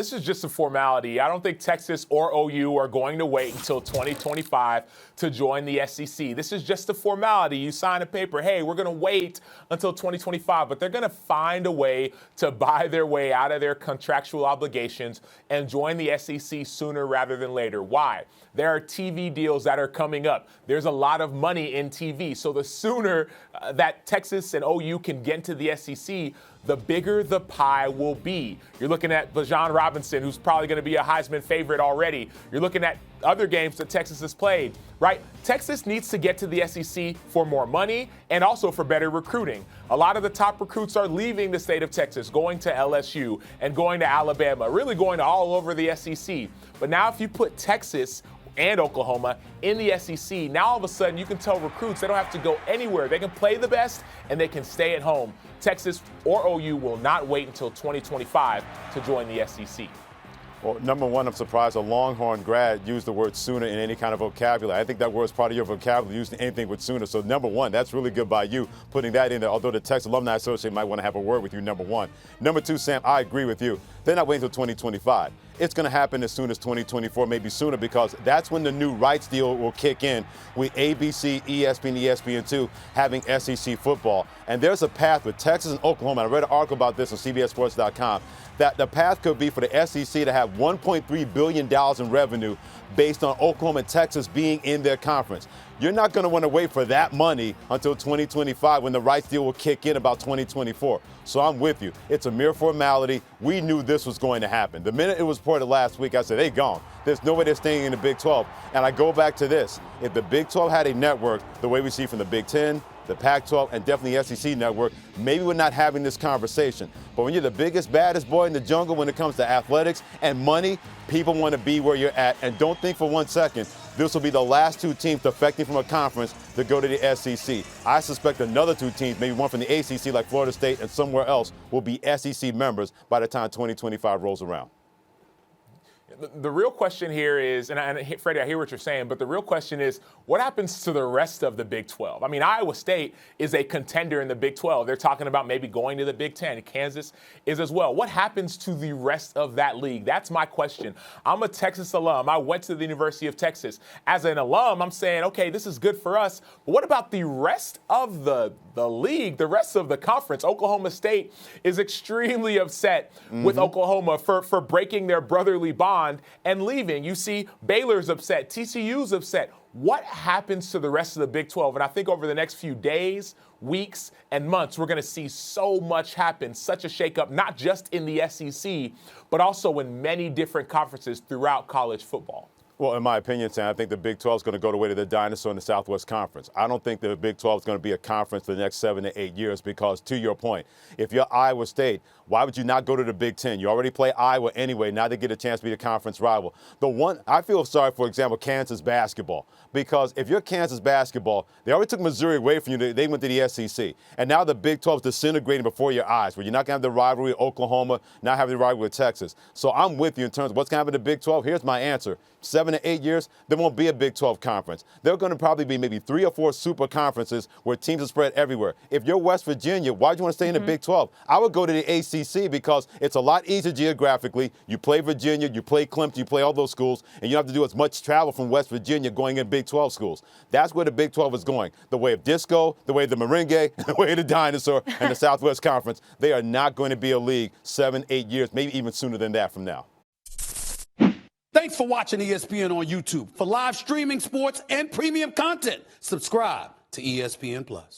This is just a formality. I don't think Texas or OU are going to wait until 2025 to join the SEC. This is just a formality. You sign a paper, hey, we're going to wait until 2025, but they're going to find a way to buy their way out of their contractual obligations and join the SEC sooner rather than later. Why? There are TV deals that are coming up. There's a lot of money in TV. So the sooner that Texas and OU can get into the SEC, the bigger the pie will be. You're looking at Bijan Robinson, who's probably going to be a Heisman favorite already. You're looking at other games that Texas has played, right? Texas needs to get to the SEC for more money and also for better recruiting. A lot of the top recruits are leaving the state of Texas, going to LSU and going to Alabama, really going to all over the SEC. But now if you put Texas and Oklahoma in the SEC, now all of a sudden you can tell recruits they don't have to go anywhere. They can play the best and they can stay at home. Texas or OU will not wait until 2025 to join the SEC. Well, number one, I'm surprised a Longhorn grad used the word sooner in any kind of vocabulary. I think that word's part of your vocabulary, using anything with sooner. So, number one, that's really good by you putting that in there, although the Texas Alumni Association might want to have a word with you, number one. Number two, Sam, I agree with you. They're not waiting until 2025. It's going to happen as soon as 2024, maybe sooner, because that's when the new rights deal will kick in with ABC, ESPN, ESPN2 having SEC football. And there's a path with Texas and Oklahoma. I read an article about this on CBSSports.com, that the path could be for the SEC to have $1.3 billion in revenue based on Oklahoma and Texas being in their conference. You're not going to want to wait for that money until 2025 when the rights deal will kick in about 2024. So I'm with you. It's a mere formality. We knew this was going to happen. The minute it was reported last week, I said, they gone. There's no way they're staying in the Big 12. And I go back to this. If the Big 12 had a network the way we see from the Big 10, the Pac-12, and definitely the SEC network, maybe we're not having this conversation. But when you're the biggest, baddest boy in the jungle when it comes to athletics and money, people want to be where you're at. And don't think for 1 second this will be the last two teams defecting from a conference to go to the SEC. I suspect another two teams, maybe one from the ACC like Florida State and somewhere else, will be SEC members by the time 2025 rolls around. The real question here is, and Freddie, I hear what you're saying, but the real question is, what happens to the rest of the Big 12? I mean, Iowa State is a contender in the Big 12. They're talking about maybe going to the Big 10. Kansas is as well. What happens to the rest of that league? That's my question. I'm a Texas alum. I went to the University of Texas. As an alum, I'm saying, okay, this is good for us. But what about the rest of the league, the rest of the conference? Oklahoma State is extremely upset with Oklahoma for breaking their brotherly bond and leaving. You see Baylor's upset, TCU's upset. What happens to the rest of the Big 12? And I think over the next few days, weeks, and months, we're going to see so much happen, such a shakeup, not just in the SEC, but also in many different conferences throughout college football. Well, in my opinion, Sam, I think the Big 12 is going to go the way to the dinosaur in the Southwest Conference. I don't think the Big 12 is going to be a conference for the next 7 to 8 years because, to your point, if you're Iowa State, why would you not go to the Big 10? You already play Iowa anyway. Now they get a chance to be the conference rival. I feel sorry, for example, Kansas basketball, because if you're Kansas basketball, they already took Missouri away from you. They went to the SEC. And now the Big 12 is disintegrating before your eyes, where you're not going to have the rivalry with Oklahoma, not having the rivalry with Texas. So I'm with you in terms of what's going to happen to the Big 12. Here's my answer. 7 to 8 years, there won't be a Big 12 conference. There are going to probably be maybe 3 or 4 super conferences where teams are spread everywhere. If you're West Virginia, why do you want to stay in the Big 12? I would go to the ACC because it's a lot easier geographically. You play Virginia, you play Clemson, you play all those schools, and you don't have to do as much travel from West Virginia going in Big 12 schools. That's where the Big 12 is going. The way of disco, the way of the merengue, the way of the dinosaur, and the Southwest Conference. They are not going to be a league 7, 8 years, maybe even sooner than that from now. Thanks for watching ESPN on YouTube. For live streaming sports and premium content, subscribe to ESPN+.